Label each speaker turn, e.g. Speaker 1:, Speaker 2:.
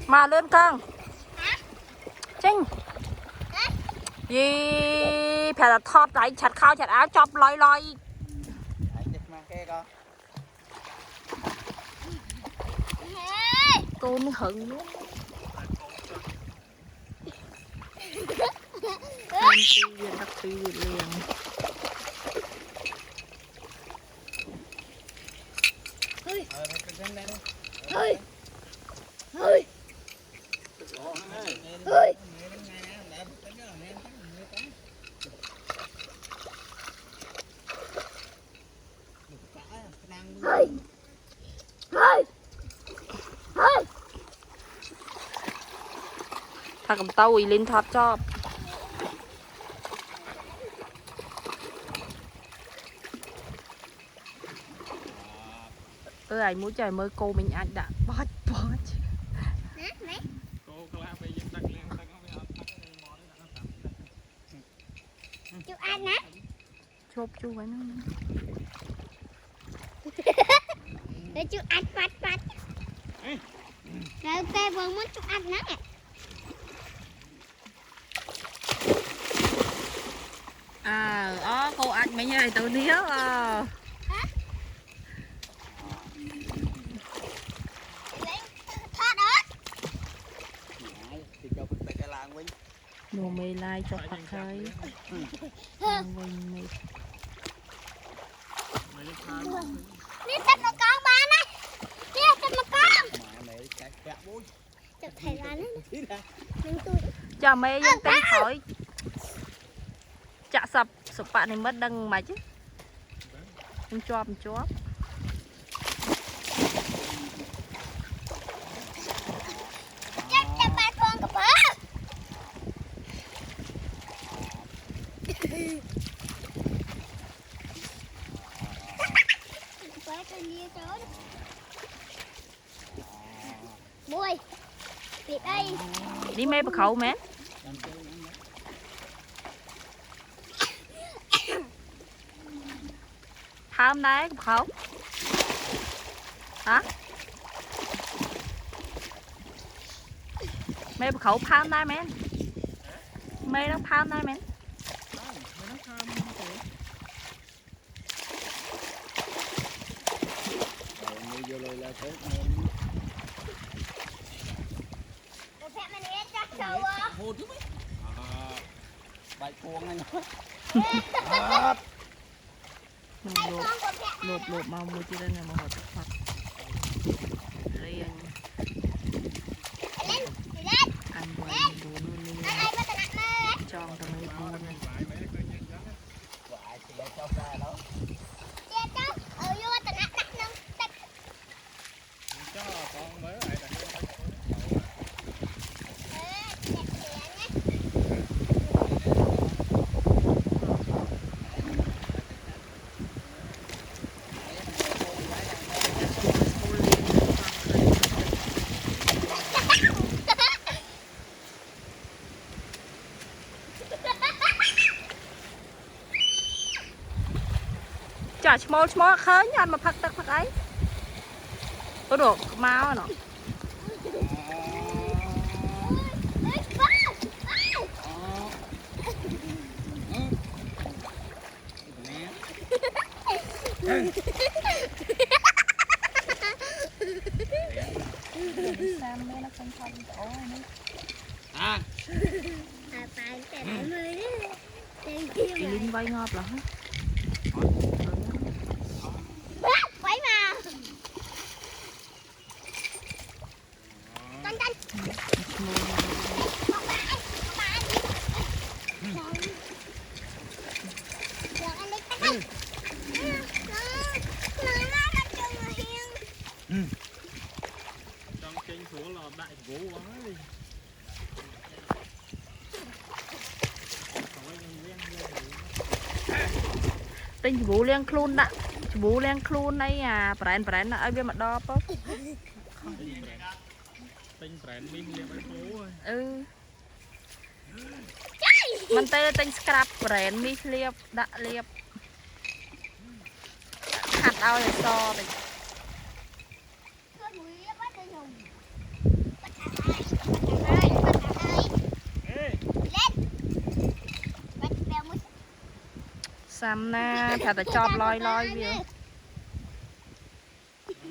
Speaker 1: mà lên con chinh gì phải là thọt đấy chặt khao chặt áo chọc loi loi cô nó hận nữa em tiền đặt tiền liền hơi hơi hơi hơi hơi hơi hơi thằng cầm tàu lên thọt cho anh muốn trời mới cô mình anh đã bót bót
Speaker 2: chú ăn á
Speaker 1: chộp chú với nó
Speaker 2: để chú ăn phát phát rồi tê vừa muốn chú ăn nè
Speaker 1: cô anh mấy ngày tao níu đồ mì lai cho thật hơi
Speaker 2: đi tập một con ba này đi tập một con chụp thầy ra nữa
Speaker 1: cho mấy dân tính khỏi chạ sập sụp bạn này mất đăng mà chứ mình chọp
Speaker 2: Bùi Việt đây
Speaker 1: đi mê bà khẩu mẹ thơm đấy bà khẩu hả mê bà khẩu thơm đấy mẹ mê nó thơm đấy mẹ
Speaker 3: bài cuồng anh
Speaker 1: lột màu mua chưa đây này mà họ tập phật riêng ăn quay bố luôn đi tròn tầm này buồn này chả small khơi nhăn mà phật tắc phật ấy có được máu nó linh vay ngọt lắm
Speaker 2: quấy mà canh
Speaker 3: trong kênh xuống là đại gỗ quá đi
Speaker 1: tinh bố liên khuôn đã bố liên khuôn này à brand nó ai biết mà đo bóp
Speaker 3: tinh brand mình liệp ăn phố
Speaker 1: ừ mình tay tinh scrap brand mi liệp đã liệp hạt ao này so thì Xăm na, thà ta chọp loi loi việc